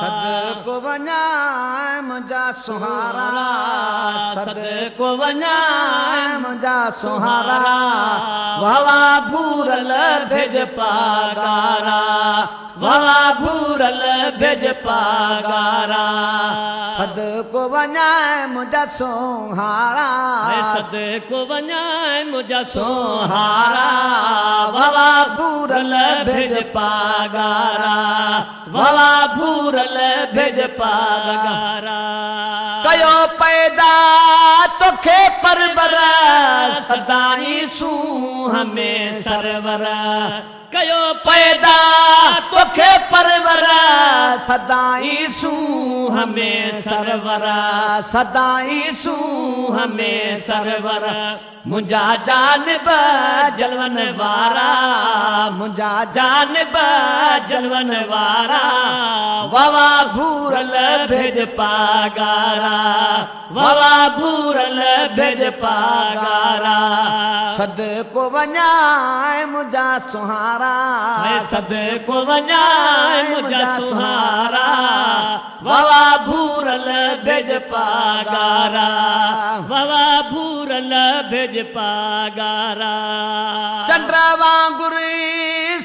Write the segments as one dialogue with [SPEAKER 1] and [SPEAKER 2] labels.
[SPEAKER 1] सदको वञा मुंहिंजा सुहारा सदको वञा मुंहिंजा सुहारा वावा भूरल भेज पागारा वावा भूरल भेज पागारा सदको वञा मुंहिंजा सुहारा
[SPEAKER 2] सदको वञा मुंहिंजा
[SPEAKER 1] सुहारा वावा भूरल भेज पागारा वावा भूरल भेज पागारा कयो पैदा तोखे परवर सदाई सूह में सरवर कयो पैदा तोखे परवर सदाई सूह में सरवर सदाई सूह में सरवर मुंहिंजा जानब जलवन वारा मुंहिंजा जानब जलवन वारा वावा भूरल भेज पागारा वावा भूरल भेज पागारा सदको वञा मुंहिंजा सुहारा सदको वञा मुंहिंजा सुहारा वावा भूरल भेज पागारा
[SPEAKER 2] वावा भूरल भेज पागारा
[SPEAKER 1] चंद्र वांगुर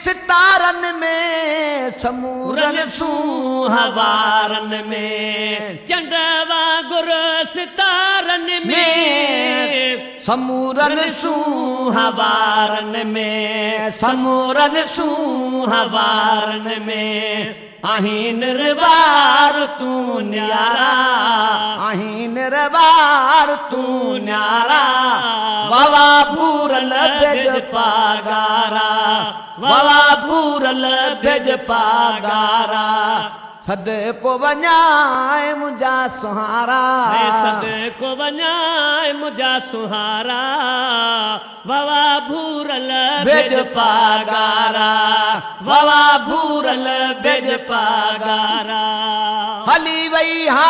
[SPEAKER 1] सितारन में समूरन सुहावारन में
[SPEAKER 2] चंद्र वांगुर सितारन में
[SPEAKER 1] समूरन सुहावारन में समूरन सुहावारन में आहीं निर्वार तू न्यारा आहीं निर्वार तू न्यारा वावा भूरल भेज पागारा वावा भूरल भेज पागारा सदको वञा मुंहिंजा सुहारा
[SPEAKER 2] सदको वञा मुंहिंजा सुहारा वावा भूरल
[SPEAKER 1] भेज पागारा वावा भूरल भेज पागारा हली वई हा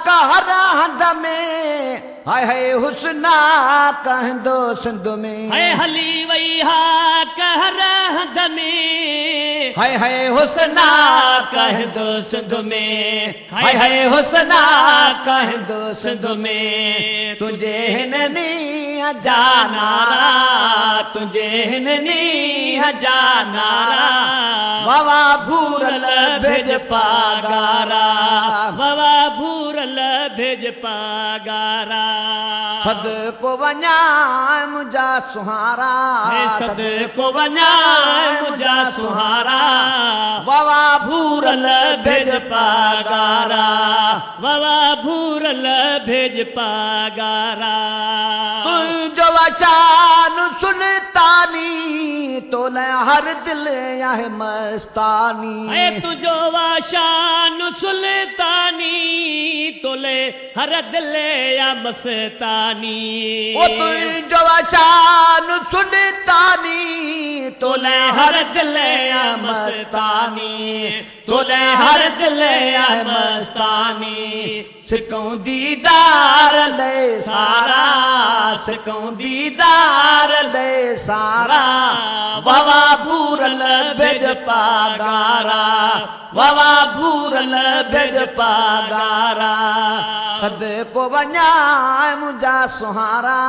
[SPEAKER 1] कहर हंध में हाय हाय हुस्ना कहंदो सिंध में
[SPEAKER 2] हली वई हा कहर हंध में
[SPEAKER 1] हाय हाय हुस्ना कहंदो सिंध में हाय हाय हुस्ना कहंदो सिंध में तुझे हिननी जानारा तुझे हिननी जानारा वावा भूरल भेज पागारा
[SPEAKER 2] वावा भूरल भेज पागारा
[SPEAKER 1] सदको वञा मुंहिंजा सुहारा सदको वञा मुंहिंजा सुहारा वावा भूरल भेज पागारा
[SPEAKER 2] वावा भूरल भेज पागारा
[SPEAKER 1] तुंहिंजो वशान सुल्तानी तोले हर दिल आहे मस्तानी
[SPEAKER 2] तुंहिंजो वशान सुल्तानी तोले हर दिल या मस्तानी
[SPEAKER 1] ओ तुंहिंजो वशान सुल्तानी तोले हर दिल या मस्तानी तोले हर दिल या मस्तानी सिकऊं दीदार ले सारा सिकऊं दीदार ले सारा वावा भूरल भेज पागारा वावा भूरल भेज पागारा सदको वञा मुंहिंजा सुहारा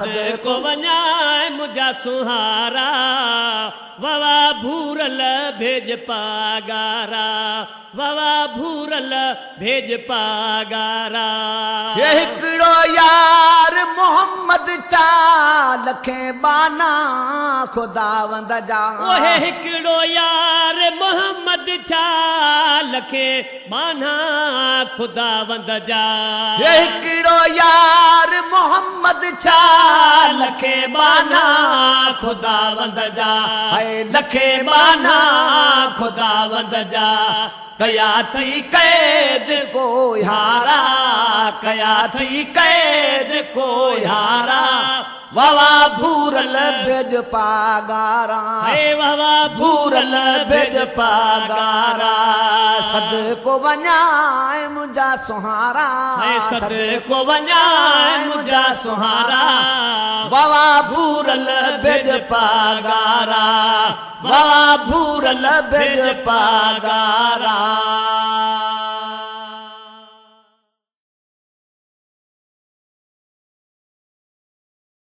[SPEAKER 2] सदको वञा मुंहिंजा सुहारा वावा भूरल भेज पागारा वावा भूरल भेज पागारा
[SPEAKER 1] ये हिकिड़ो यार मोहम्मद चा लखे बाना खुदावंद जा
[SPEAKER 2] ओहे हिकिड़ो यार मोहम्मद छा लखे बाना खुदावंद जा
[SPEAKER 1] ये हिकिड़ो यार मोहम्मद छा लखे बाना खुदावंद जा हाय लखे बाना खुदावंद जा कया थी कैद को यारा कया थी कैद को यारा वावा भूरल भेज पागारा
[SPEAKER 2] वावा
[SPEAKER 1] भूरल भेज पागारा सदको वञा मुंहिंजा सुहारा सदको वञा मुंहिंजा सुहारा वावा बेज पागारा वाह भूरल बेज पागारा